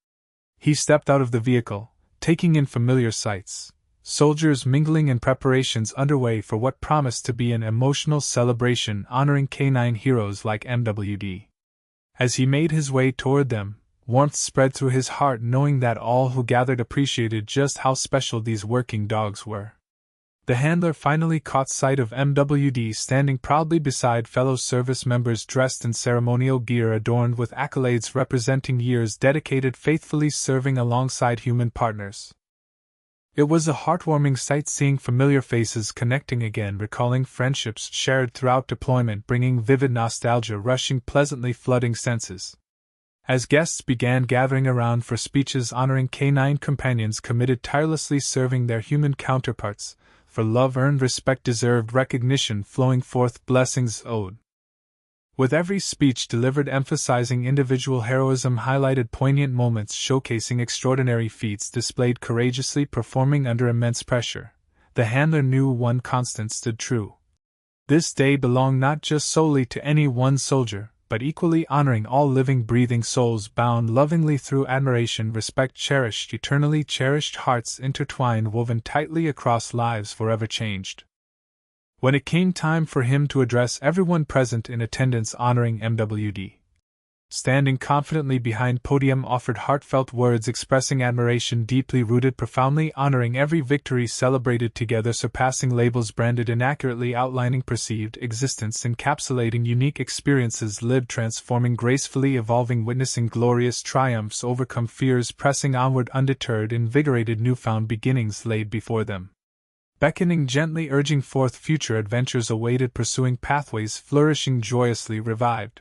S1: He stepped out of the vehicle, taking in familiar sights. Soldiers mingling and preparations underway for what promised to be an emotional celebration honoring canine heroes like MWD. As he made his way toward them, warmth spread through his heart knowing that all who gathered appreciated just how special these working dogs were. The handler finally caught sight of MWD standing proudly beside fellow service members dressed in ceremonial gear adorned with accolades representing years dedicated faithfully serving alongside human partners. It was a heartwarming sight seeing familiar faces connecting again, recalling friendships shared throughout deployment, bringing vivid nostalgia rushing pleasantly flooding senses. As guests began gathering around for speeches honoring canine companions committed tirelessly serving their human counterparts, for love earned respect deserved recognition flowing forth blessings owed. With every speech delivered emphasizing individual heroism highlighted poignant moments showcasing extraordinary feats displayed courageously performing under immense pressure, the handler knew one constant stood true. This day belonged not just solely to any one soldier, but equally honoring all living breathing souls bound lovingly through admiration, respect, cherished, eternally cherished hearts intertwined woven tightly across lives forever changed. When it came time for him to address everyone present in attendance honoring MWD, standing confidently behind podium offered heartfelt words expressing admiration deeply rooted profoundly honoring every victory celebrated together surpassing labels branded inaccurately outlining perceived existence encapsulating unique experiences lived transforming gracefully evolving witnessing glorious triumphs overcome fears pressing onward undeterred invigorated newfound beginnings laid before them. Beckoning gently urging forth future adventures awaited pursuing pathways flourishing joyously revived.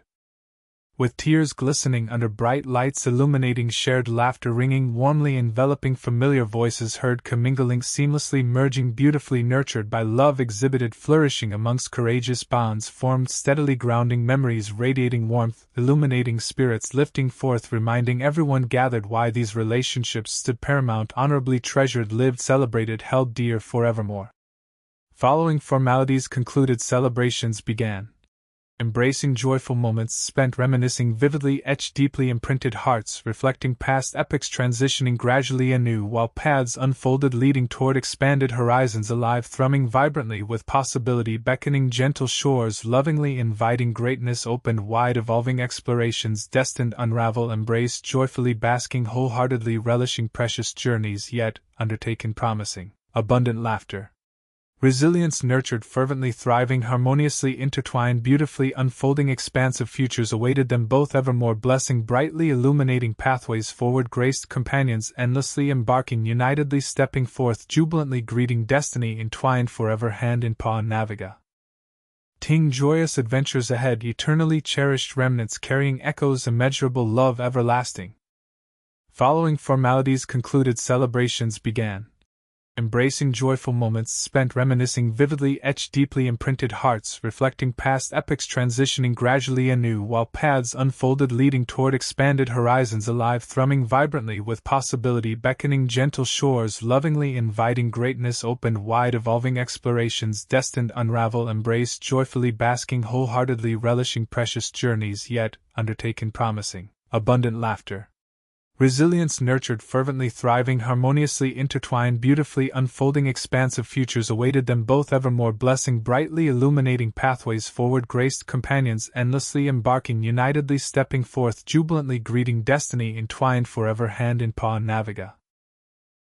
S1: with tears glistening under bright lights illuminating, shared laughter ringing warmly, enveloping, familiar voices heard commingling seamlessly, merging beautifully, nurtured by love exhibited, flourishing amongst courageous bonds formed steadily, grounding memories, radiating warmth, illuminating spirits, lifting forth, reminding everyone gathered why these relationships stood paramount, honorably treasured, lived, celebrated, held dear forevermore. Following formalities concluded, celebrations began. Embracing joyful moments spent, reminiscing vividly, etched deeply imprinted hearts, reflecting past epochs, transitioning gradually anew while paths unfolded leading toward expanded horizons, alive, thrumming vibrantly with possibility, beckoning gentle shores, lovingly inviting greatness, opened wide, evolving explorations destined unravel, embraced joyfully, basking wholeheartedly, relishing precious journeys yet undertaken, promising abundant laughter. Resilience nurtured, fervently thriving, harmoniously intertwined, beautifully unfolding, expansive futures awaited them both evermore, blessing brightly, illuminating pathways forward, graced companions endlessly embarking, unitedly stepping forth, jubilantly greeting destiny entwined forever, hand in paw, naviga. Ting, joyous adventures ahead, eternally cherished remnants carrying echoes, immeasurable love everlasting. Following formalities concluded, celebrations began. Embracing joyful moments spent, reminiscing vividly, etched deeply imprinted hearts, reflecting past epochs, transitioning gradually anew while paths unfolded leading toward expanded horizons, alive, thrumming vibrantly with possibility, beckoning gentle shores, lovingly inviting greatness, opened wide, evolving explorations destined unravel, embraced joyfully, basking wholeheartedly, relishing precious journeys yet undertaken, promising abundant laughter. Resilience nurtured, fervently thriving, harmoniously intertwined, beautifully unfolding, expansive futures awaited them both evermore, blessing brightly, illuminating pathways forward, graced companions endlessly embarking, unitedly stepping forth, jubilantly greeting destiny entwined forever, hand in paw, naviga.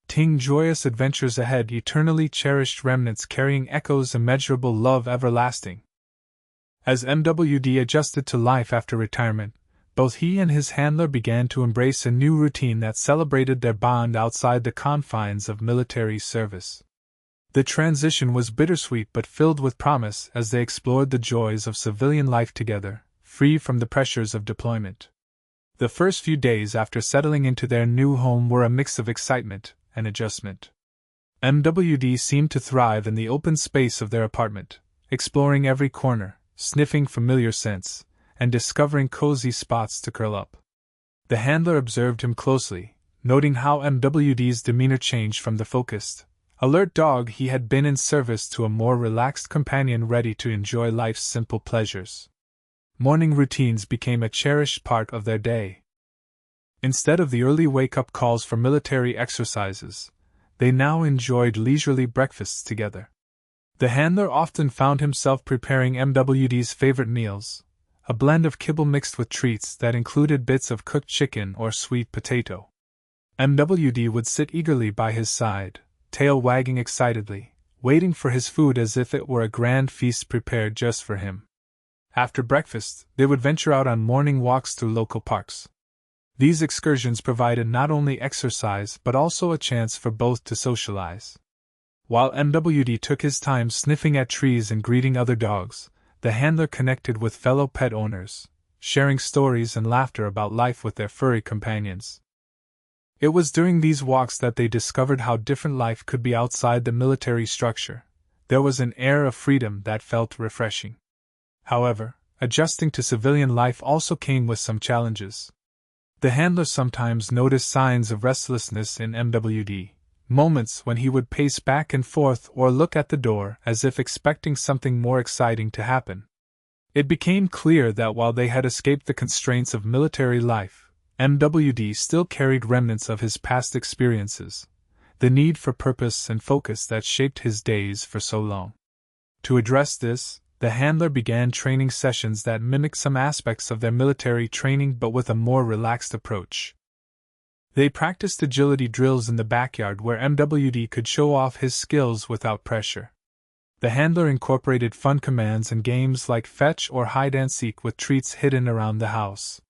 S1: Ting, joyous adventures ahead, eternally cherished remnants carrying echoes, immeasurable love everlasting. As MWD adjusted to life after retirement, both he and his handler began to embrace a new routine that celebrated their bond outside the confines of military service. The transition was bittersweet but filled with promise as they explored the joys of civilian life together, free from the pressures of deployment. The first few days after settling into their new home were a mix of excitement and adjustment. MWD seemed to thrive in the open space of their apartment, exploring every corner, sniffing familiar scents, and discovering cozy spots to curl up. The handler observed him closely, noting how MWD's demeanor changed from the focused, alert dog he had been in service to a more relaxed companion ready to enjoy life's simple pleasures. Morning routines became a cherished part of their day. Instead of the early wake-up calls for military exercises, they now enjoyed leisurely breakfasts together. The handler often found himself preparing MWD's favorite meals, a blend of kibble mixed with treats that included bits of cooked chicken or sweet potato. MWD would sit eagerly by his side, tail wagging excitedly, waiting for his food as if it were a grand feast prepared just for him. After breakfast, they would venture out on morning walks through local parks. These excursions provided not only exercise but also a chance for both to socialize. While MWD took his time sniffing at trees and greeting other dogs, the handler connected with fellow pet owners, sharing stories and laughter about life with their furry companions. It was during these walks that they discovered how different life could be outside the military structure. There was an air of freedom that felt refreshing. However, adjusting to civilian life also came with some challenges. The handler sometimes noticed signs of restlessness in MWD. Moments when he would pace back and forth or look at the door as if expecting something more exciting to happen. It became clear that while they had escaped the constraints of military life, MWD still carried remnants of his past experiences, the need for purpose and focus that shaped his days for so long. To address this, the handler began training sessions that mimicked some aspects of their military training but with a more relaxed approach. They practiced agility drills in the backyard where MWD could show off his skills without pressure. The handler incorporated fun commands and games like fetch or hide and seek with treats hidden around the house.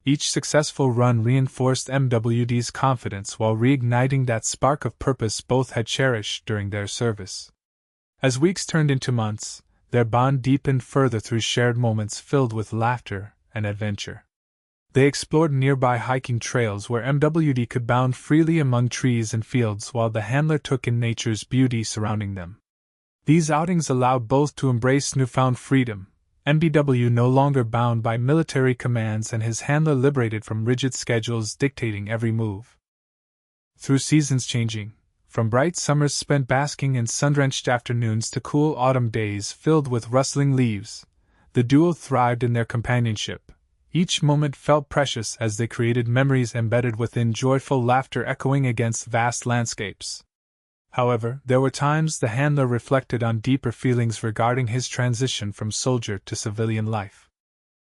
S1: Each successful run reinforced MWD's confidence while reigniting that spark of purpose both had cherished during their service. As weeks turned into months, their bond deepened further through shared moments filled with laughter and adventure. They explored nearby hiking trails where MWD could bound freely among trees and fields while the handler took in nature's beauty surrounding them. These outings allowed both to embrace newfound freedom, MBW no longer bound by military commands and his handler liberated from rigid schedules dictating every move. Through seasons changing, from bright summers spent basking in sun-drenched afternoons to cool autumn days filled with rustling leaves, the duo thrived in their companionship. Each moment felt precious as they created memories embedded within joyful laughter echoing against vast landscapes. However, there were times the handler reflected on deeper feelings regarding his transition from soldier to civilian life.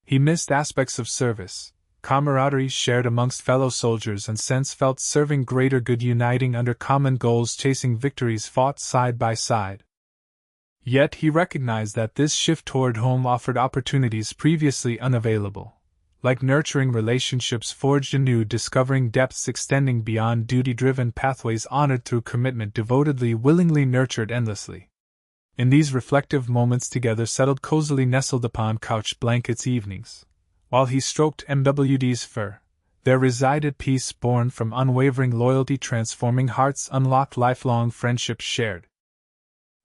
S1: He missed aspects of service, camaraderie shared amongst fellow soldiers and sense felt serving greater good uniting under common goals chasing victories fought side by side. Yet he recognized that this shift toward home offered opportunities previously unavailable. Like nurturing relationships forged anew, discovering depths extending beyond duty-driven pathways honored through commitment devotedly, willingly nurtured endlessly. In these reflective moments together settled cozily nestled upon couch blankets evenings, while he stroked MWD's fur, there resided peace born from unwavering loyalty transforming hearts unlocked lifelong friendships shared.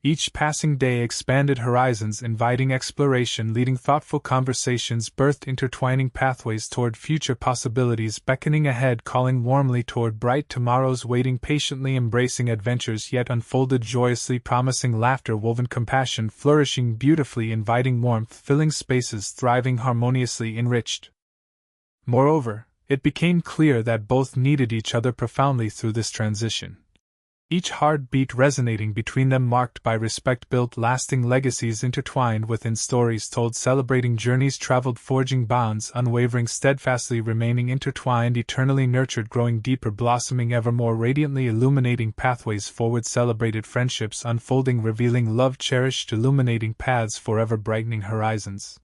S1: Each passing day expanded horizons, inviting exploration, leading thoughtful conversations, birthed intertwining pathways toward future possibilities, beckoning ahead, calling warmly toward bright tomorrows, waiting patiently, embracing adventures yet unfolded joyously, promising laughter, woven compassion, flourishing beautifully, inviting warmth, filling spaces, thriving harmoniously, enriched. Moreover, it became clear that both needed each other profoundly through this transition. Each heartbeat resonating between them, marked by respect, built lasting legacies, intertwined within stories told, celebrating journeys traveled, forging bonds, unwavering, steadfastly remaining intertwined, eternally nurtured, growing deeper, blossoming ever more radiantly, illuminating pathways forward, celebrated friendships unfolding, revealing love cherished, illuminating paths forever, brightening horizons.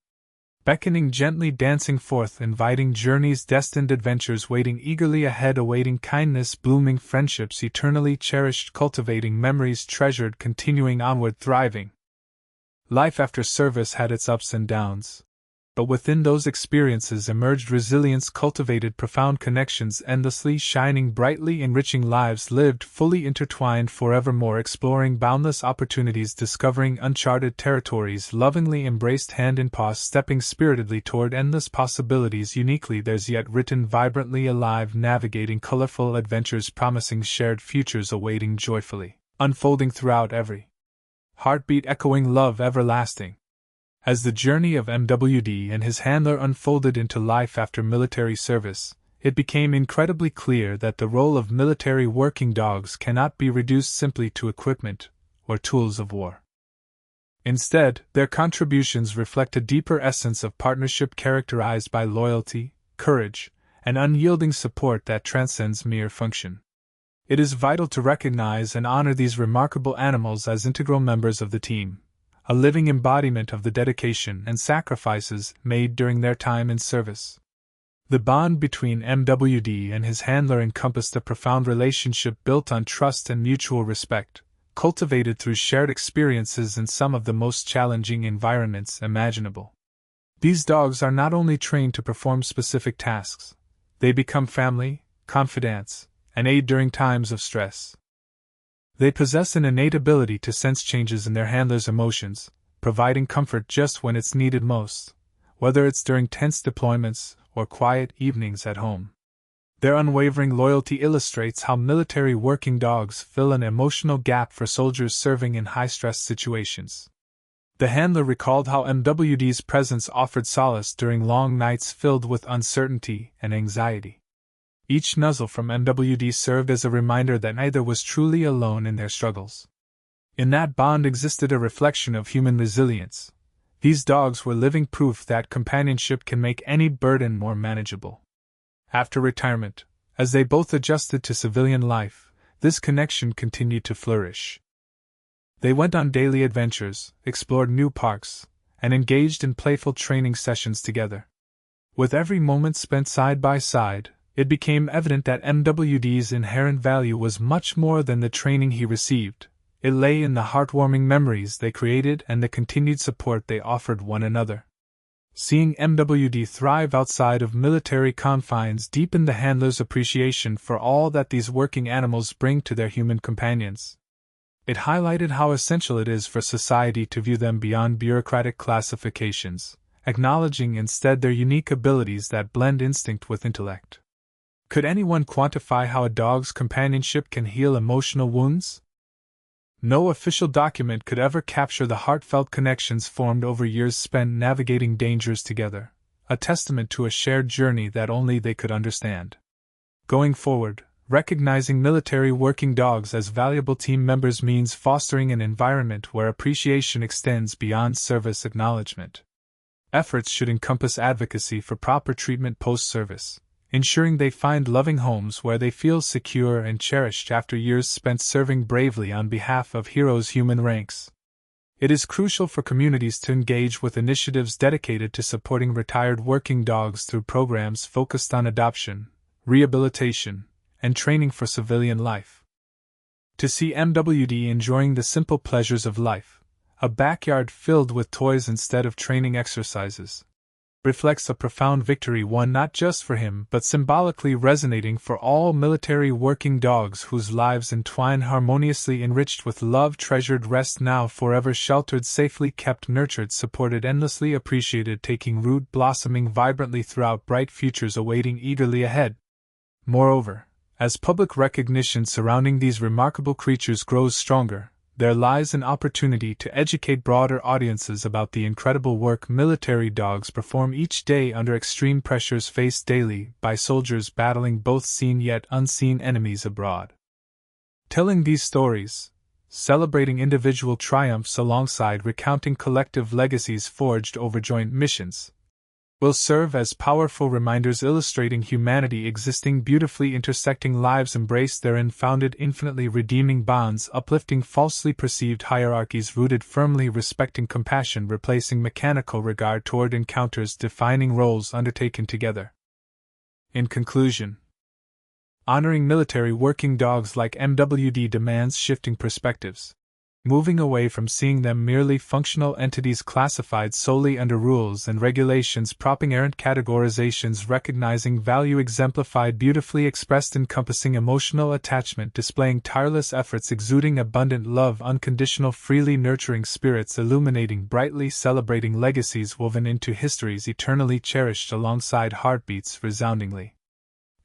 S1: Beckoning gently, dancing forth, inviting journeys, destined adventures waiting eagerly ahead, awaiting kindness, blooming friendships eternally cherished, cultivating memories treasured, continuing onward, thriving. Life after service had its ups and downs. But within those experiences emerged resilience, cultivated profound connections, endlessly shining brightly, enriching lives lived fully intertwined forevermore, exploring boundless opportunities, discovering uncharted territories, lovingly embraced hand in paw, stepping spiritedly toward endless possibilities, uniquely theirs yet written, vibrantly alive, navigating colorful adventures, promising shared futures, awaiting joyfully, unfolding throughout every heartbeat, echoing love everlasting. As the journey of MWD and his handler unfolded into life after military service, it became incredibly clear that the role of military working dogs cannot be reduced simply to equipment or tools of war. Instead, their contributions reflect a deeper essence of partnership characterized by loyalty, courage, and unyielding support that transcends mere function. It is vital to recognize and honor these remarkable animals as integral members of the team, a living embodiment of the dedication and sacrifices made during their time in service. The bond between MWD and his handler encompassed a profound relationship built on trust and mutual respect, cultivated through shared experiences in some of the most challenging environments imaginable. These dogs are not only trained to perform specific tasks, they become family, confidants, and aid during times of stress. They possess an innate ability to sense changes in their handler's emotions, providing comfort just when it's needed most, whether it's during tense deployments or quiet evenings at home. Their unwavering loyalty illustrates how military working dogs fill an emotional gap for soldiers serving in high-stress situations. The handler recalled how MWD's presence offered solace during long nights filled with uncertainty and anxiety. Each nuzzle from MWD served as a reminder that neither was truly alone in their struggles. In that bond existed a reflection of human resilience. These dogs were living proof that companionship can make any burden more manageable. After retirement, as they both adjusted to civilian life, this connection continued to flourish. They went on daily adventures, explored new parks, and engaged in playful training sessions together. With every moment spent side by side, it became evident that MWD's inherent value was much more than the training he received. It lay in the heartwarming memories they created and the continued support they offered one another. Seeing MWD thrive outside of military confines deepened the handlers' appreciation for all that these working animals bring to their human companions. It highlighted how essential it is for society to view them beyond bureaucratic classifications, acknowledging instead their unique abilities that blend instinct with intellect. Could anyone quantify how a dog's companionship can heal emotional wounds? No official document could ever capture the heartfelt connections formed over years spent navigating dangers together, a testament to a shared journey that only they could understand. Going forward, recognizing military working dogs as valuable team members means fostering an environment where appreciation extends beyond service acknowledgement. Efforts should encompass advocacy for proper treatment post-service, ensuring they find loving homes where they feel secure and cherished after years spent serving bravely on behalf of heroes' human ranks. It is crucial for communities to engage with initiatives dedicated to supporting retired working dogs through programs focused on adoption, rehabilitation, and training for civilian life. To see MWD enjoying the simple pleasures of life, a backyard filled with toys instead of training exercises, reflects a profound victory won not just for him but symbolically resonating for all military working dogs whose lives entwine harmoniously enriched with love, treasured, rest now forever, sheltered, safely kept, nurtured, supported, endlessly appreciated, taking root, blossoming vibrantly throughout, bright futures awaiting eagerly ahead. Moreover, as public recognition surrounding these remarkable creatures grows stronger, there lies an opportunity to educate broader audiences about the incredible work military dogs perform each day under extreme pressures faced daily by soldiers battling both seen yet unseen enemies abroad. Telling these stories, celebrating individual triumphs alongside recounting collective legacies forged over joint missions, will serve as powerful reminders illustrating humanity existing beautifully, intersecting lives embrace therein, founded infinitely redeeming bonds, uplifting falsely perceived hierarchies, rooted firmly respecting compassion, replacing mechanical regard toward encounters, defining roles undertaken together. In conclusion, honoring military working dogs like MWD demands shifting perspectives. Moving away from seeing them merely functional entities classified solely under rules and regulations, propping errant categorizations, recognizing value exemplified, beautifully expressed, encompassing emotional attachment, displaying tireless efforts, exuding abundant love, unconditional, freely nurturing spirits, illuminating brightly, celebrating legacies woven into histories eternally cherished alongside heartbeats resoundingly.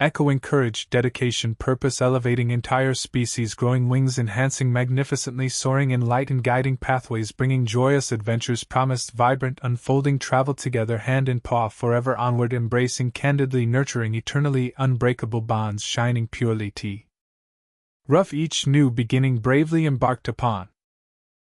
S1: Echoing courage, dedication, purpose, elevating entire species, growing wings, enhancing magnificently, soaring in light and guiding pathways, bringing joyous adventures, promised, vibrant, unfolding, travel together hand in paw, forever onward, embracing candidly, nurturing eternally, unbreakable bonds, shining purely rough, each new beginning bravely embarked upon.